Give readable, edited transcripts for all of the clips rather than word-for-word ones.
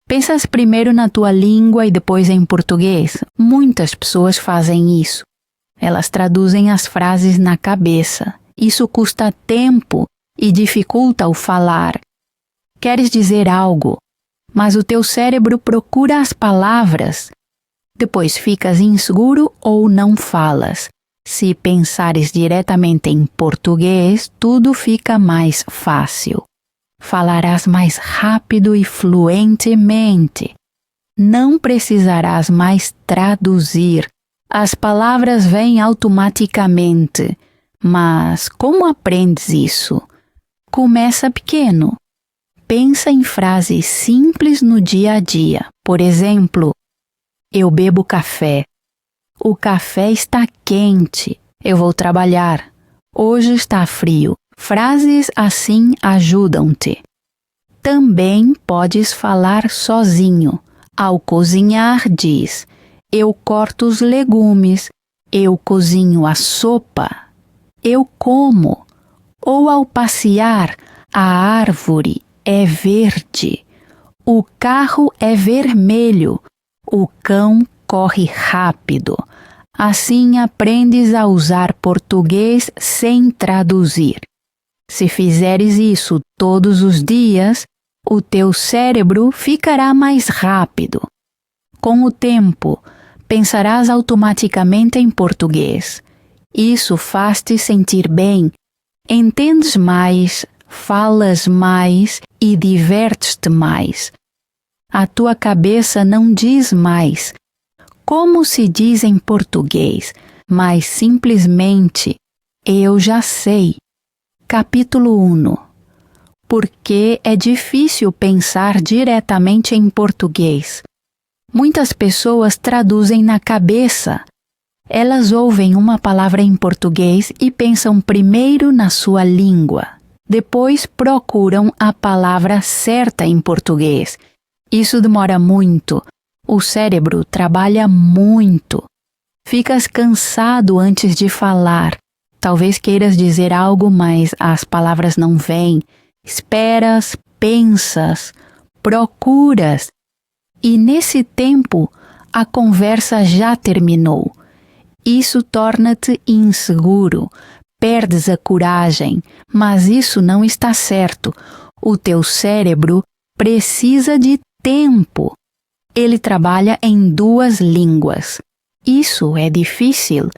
Pensas primeiro na tua língua e depois em português? Muitas pessoas fazem isso. Elas traduzem as frases na cabeça. Isso custa tempo e dificulta o falar. Queres dizer algo, mas o teu cérebro procura as palavras. Depois ficas inseguro ou não falas. Se pensares diretamente em português, tudo fica mais fácil. Falarás mais rápido e fluentemente. Não precisarás mais traduzir. As palavras vêm automaticamente. Mas como aprendes isso? Começa pequeno. Pensa em frases simples no dia a dia. Por exemplo, eu bebo café. O café está quente. Eu vou trabalhar. Hoje está frio. Frases assim ajudam-te. Também podes falar sozinho. Ao cozinhar, diz: eu corto os legumes. Eu cozinho a sopa. Eu como. Ou ao passear, a árvore é verde. O carro é vermelho. O cão corre rápido. Assim aprendes a usar português sem traduzir. Se fizeres isso todos os dias, o teu cérebro ficará mais rápido. Com o tempo, pensarás automaticamente em português. Isso faz-te sentir bem. Entendes mais, falas mais e divertes-te mais. A tua cabeça não diz mais como se diz em português, mas simplesmente eu já sei. Capítulo 1. Por que é difícil pensar diretamente em português? Muitas pessoas traduzem na cabeça. Elas ouvem uma palavra em português e pensam primeiro na sua língua. Depois procuram a palavra certa em português. Isso demora muito. O cérebro trabalha muito. Ficas cansado antes de falar. Talvez queiras dizer algo, mas as palavras não vêm. Esperas, pensas, procuras. E nesse tempo, a conversa já terminou. Isso torna-te inseguro. Perdes a coragem, mas isso não está certo. O teu cérebro precisa de tempo. Ele trabalha em 2 línguas. Isso é difícil.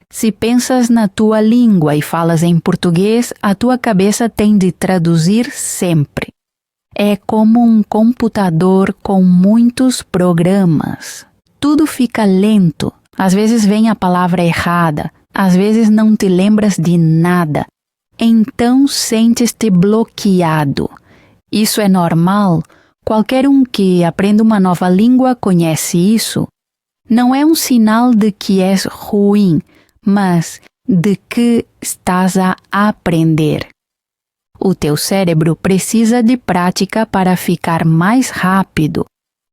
Se pensas na tua língua e falas em português, a tua cabeça tem de traduzir sempre. É como um computador com muitos programas. Tudo fica lento. Às vezes vem a palavra errada. Às vezes não te lembras de nada. Então sentes-te bloqueado. Isso é normal. Qualquer um que aprenda uma nova língua conhece isso. Não é um sinal de que és ruim, mas de que estás a aprender. O teu cérebro precisa de prática para ficar mais rápido.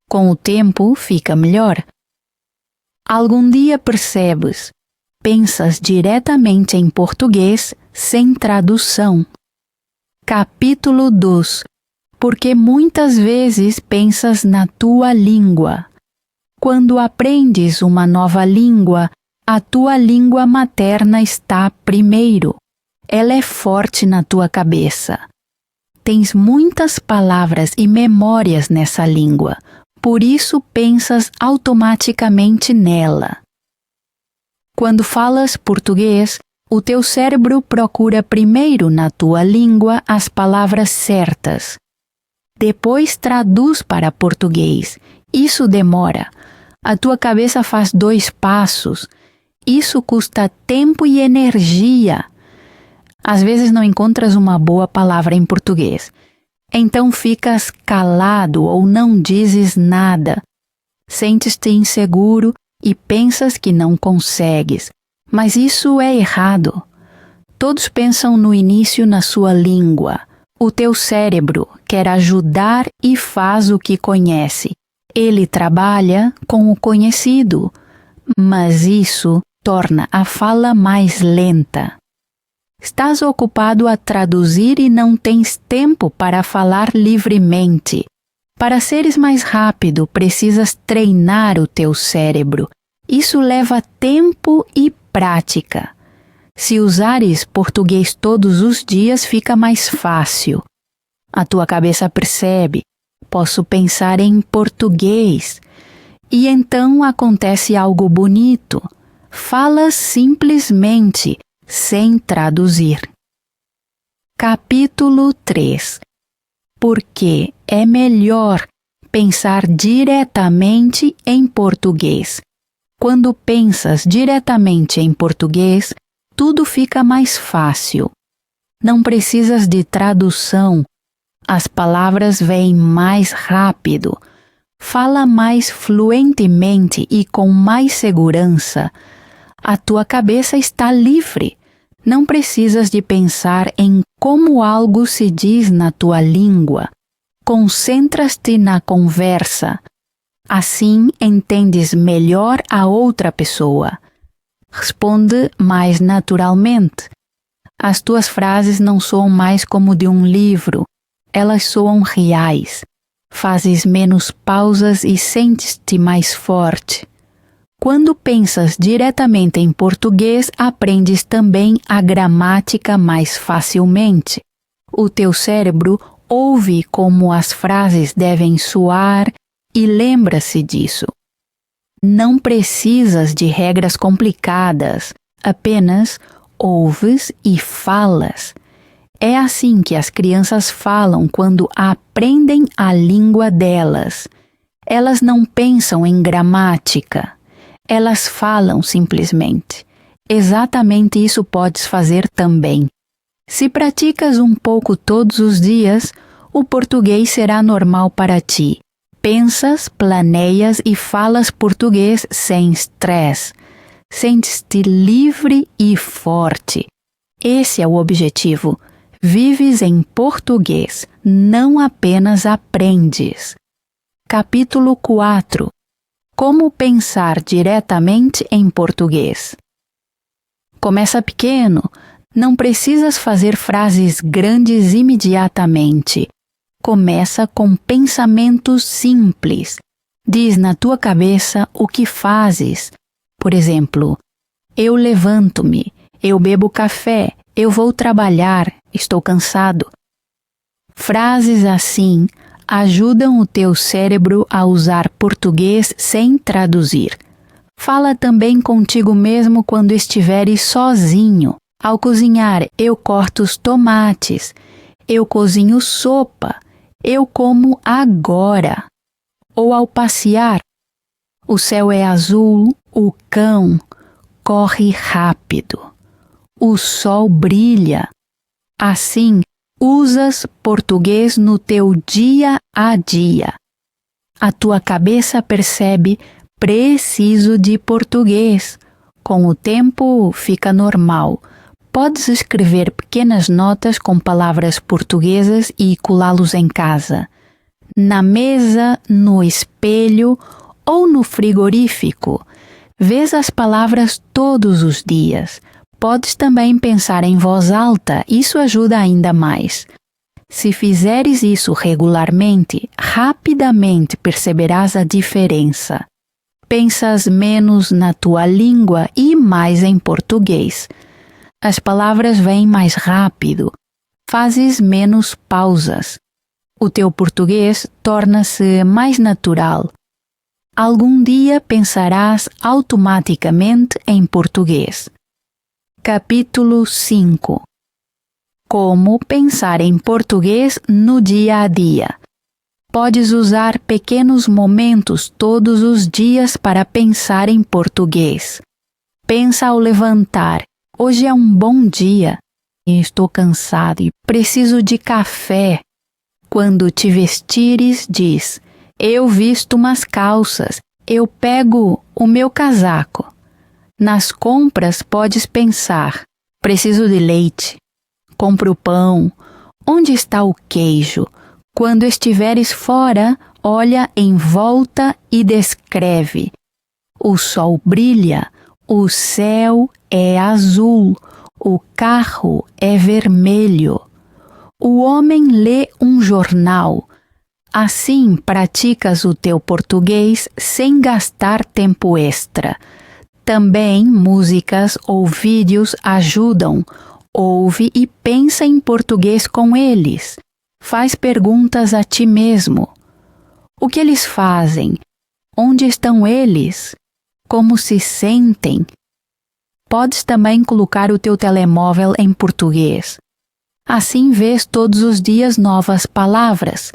Com o tempo, fica melhor. Algum dia percebes, pensas diretamente em português sem tradução. Capítulo 2. Porque muitas vezes pensas na tua língua. Quando aprendes uma nova língua, a tua língua materna está primeiro. Ela é forte na tua cabeça. Tens muitas palavras e memórias nessa língua, por isso pensas automaticamente nela. Quando falas português, o teu cérebro procura primeiro na tua língua as palavras certas. Depois traduz para português. Isso demora. A tua cabeça faz 2 passos. Isso custa tempo e energia. Às vezes não encontras uma boa palavra em português. Então ficas calado ou não dizes nada. Sentes-te inseguro e pensas que não consegues. Mas isso é errado. Todos pensam no início na sua língua. O teu cérebro quer ajudar e faz o que conhece. Ele trabalha com o conhecido, mas isso torna a fala mais lenta. Estás ocupado a traduzir e não tens tempo para falar livremente. Para seres mais rápido, precisas treinar o teu cérebro. Isso leva tempo e prática. Se usares português todos os dias, fica mais fácil. A tua cabeça percebe, posso pensar em português. E então acontece algo bonito. Falas simplesmente, sem traduzir. Capítulo 3. Porque é melhor pensar diretamente em português. Quando pensas diretamente em português, tudo fica mais fácil. Não precisas de tradução. As palavras vêm mais rápido. Fala mais fluentemente e com mais segurança. A tua cabeça está livre. Não precisas de pensar em como algo se diz na tua língua. Concentras-te na conversa. Assim entendes melhor a outra pessoa. Responde mais naturalmente. As tuas frases não soam mais como de um livro. Elas soam reais. Fazes menos pausas e sentes-te mais forte. Quando pensas diretamente em português, aprendes também a gramática mais facilmente. O teu cérebro ouve como as frases devem soar e lembra-se disso. Não precisas de regras complicadas, apenas ouves e falas. É assim que as crianças falam quando aprendem a língua delas. Elas não pensam em gramática. Elas falam simplesmente. Exatamente isso podes fazer também. Se praticas um pouco todos os dias, o português será normal para ti. Pensas, planeias e falas português sem estresse. Sentes-te livre e forte. Esse é o objetivo. Vives em português, não apenas aprendes. Capítulo 4. Como pensar diretamente em português? Começa pequeno. Não precisas fazer frases grandes imediatamente. Começa com pensamentos simples. Diz na tua cabeça o que fazes. Por exemplo, eu levanto-me, eu bebo café, eu vou trabalhar, estou cansado. Frases assim ajudam o teu cérebro a usar português sem traduzir. Fala também contigo mesmo quando estiveres sozinho. Ao cozinhar, eu corto os tomates. Eu cozinho sopa. Eu como agora. Ou ao passear, o céu é azul, o cão corre rápido. O sol brilha. Assim, usas português no teu dia a dia. A tua cabeça percebe, preciso de português. Com o tempo, fica normal. Podes escrever pequenas notas com palavras portuguesas e colá-los em casa. Na mesa, no espelho ou no frigorífico. Vês as palavras todos os dias. Podes também pensar em voz alta, isso ajuda ainda mais. Se fizeres isso regularmente, rapidamente perceberás a diferença. Pensas menos na tua língua e mais em português. As palavras vêm mais rápido. Fazes menos pausas. O teu português torna-se mais natural. Algum dia pensarás automaticamente em português. Capítulo 5. Como pensar em português no dia a dia. Podes usar pequenos momentos todos os dias para pensar em português. Pensa ao levantar. Hoje é um bom dia. Estou cansado e preciso de café. Quando te vestires, diz: eu visto umas calças. Eu pego o meu casaco. Nas compras podes pensar: preciso de leite. Compro pão. Onde está o queijo? Quando estiveres fora, olha em volta e descreve. O sol brilha, o céu é azul, o carro é vermelho. O homem lê um jornal. Assim, praticas o teu português sem gastar tempo extra. Também músicas ou vídeos ajudam. Ouve e pensa em português com eles. Faz perguntas a ti mesmo. O que eles fazem? Onde estão eles? Como se sentem? Podes também colocar o teu telemóvel em português. Assim vês todos os dias novas palavras.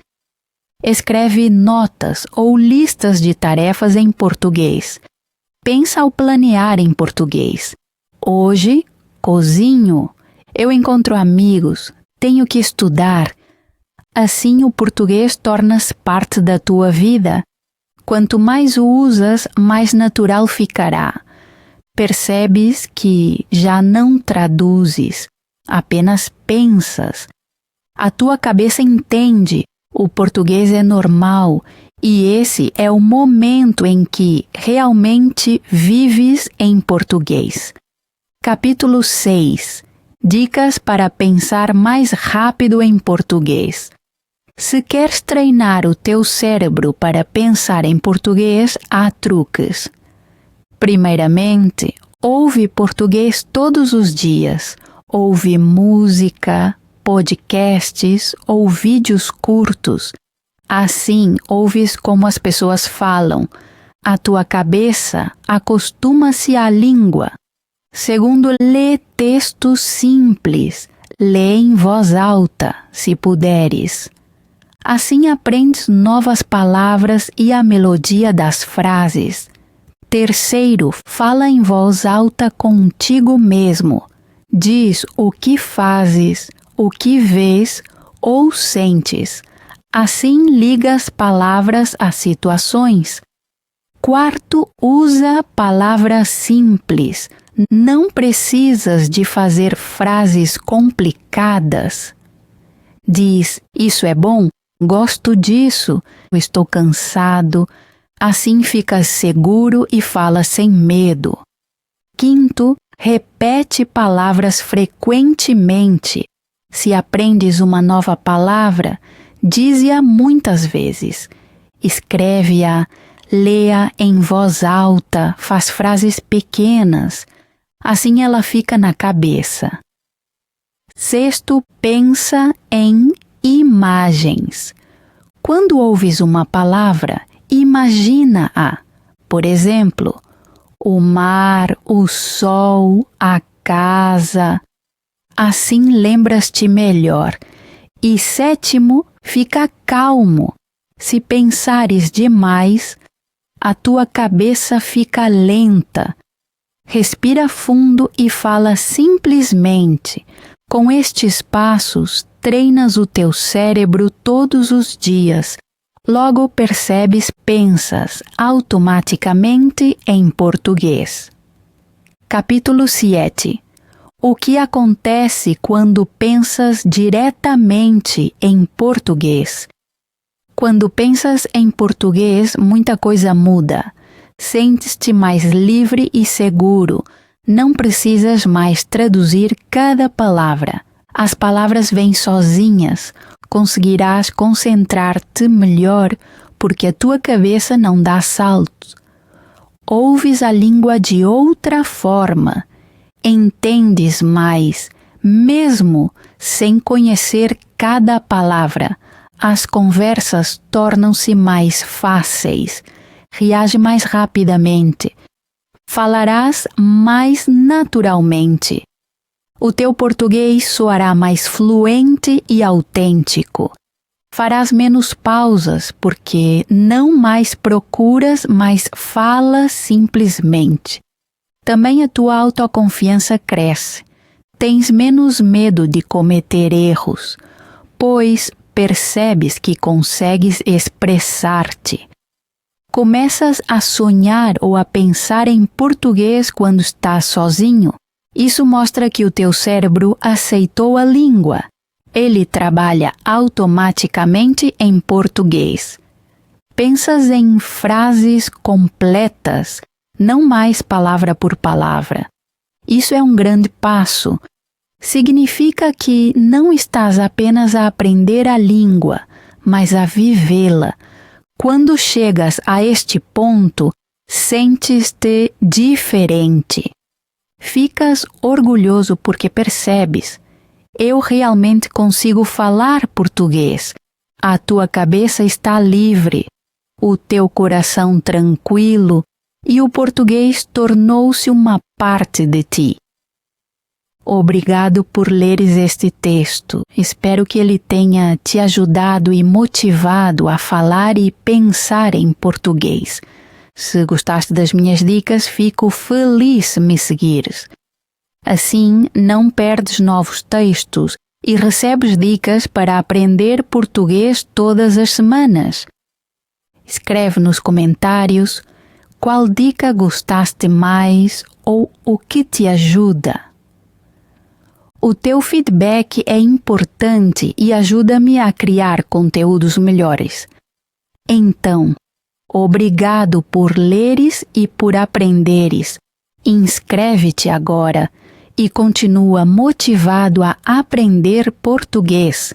Escreve notas ou listas de tarefas em português. Pensa ao planear em português. Hoje, cozinho. Eu encontro amigos. Tenho que estudar. Assim o português torna-se parte da tua vida. Quanto mais o usas, mais natural ficará. Percebes que já não traduzes, apenas pensas. A tua cabeça entende, o português é normal e esse é o momento em que realmente vives em português. Capítulo 6. Dicas para pensar mais rápido em português. Se queres treinar o teu cérebro para pensar em português, há truques. Primeiramente, ouve português todos os dias. Ouve música, podcasts ou vídeos curtos. Assim, ouves como as pessoas falam. A tua cabeça acostuma-se à língua. Segundo, lê textos simples. Lê em voz alta, se puderes. Assim aprendes novas palavras e a melodia das frases. Terceiro, fala em voz alta contigo mesmo. Diz o que fazes, o que vês ou sentes. Assim ligas palavras a situações. Quarto, usa palavras simples. Não precisas de fazer frases complicadas. Diz, isso é bom, gosto disso, estou cansado. Assim ficas seguro e fala sem medo. Quinto, repete palavras frequentemente. Se aprendes uma nova palavra, dize-a muitas vezes. Escreve-a, lê-a em voz alta, faz frases pequenas. Assim ela fica na cabeça. Sexto, pensa em imagens. Quando ouves uma palavra, imagina-a. Por exemplo, o mar, o sol, a casa. Assim lembras-te melhor. E sétimo, fica calmo. Se pensares demais, a tua cabeça fica lenta. Respira fundo e fala simplesmente. Com estes passos, treinas o teu cérebro todos os dias. Logo percebes, pensas automaticamente em português. Capítulo 7. O que acontece quando pensas diretamente em português? Quando pensas em português, muita coisa muda. Sentes-te mais livre e seguro. Não precisas mais traduzir cada palavra. As palavras vêm sozinhas. Conseguirás concentrar-te melhor porque a tua cabeça não dá saltos. Ouves a língua de outra forma. Entendes mais, mesmo sem conhecer cada palavra. As conversas tornam-se mais fáceis. Reage mais rapidamente. Falarás mais naturalmente. O teu português soará mais fluente e autêntico. Farás menos pausas porque não mais procuras, mas falas simplesmente. Também a tua autoconfiança cresce. Tens menos medo de cometer erros, pois percebes que consegues expressar-te. Começas a sonhar ou a pensar em português quando estás sozinho. Isso mostra que o teu cérebro aceitou a língua. Ele trabalha automaticamente em português. Pensas em frases completas, não mais palavra por palavra. Isso é um grande passo. Significa que não estás apenas a aprender a língua, mas a vivê-la. Quando chegas a este ponto, sentes-te diferente. Ficas orgulhoso porque percebes: eu realmente consigo falar português. A tua cabeça está livre, o teu coração tranquilo e o português tornou-se uma parte de ti. Obrigado por leres este texto. Espero que ele tenha te ajudado e motivado a falar e pensar em português. Se gostaste das minhas dicas, fico feliz se me seguires. Assim, não perdes novos textos e recebes dicas para aprender português todas as semanas. Escreve nos comentários qual dica gostaste mais ou o que te ajuda. O teu feedback é importante e ajuda-me a criar conteúdos melhores. Então, obrigado por leres e por aprenderes. Inscreve-te agora e continua motivado a aprender português.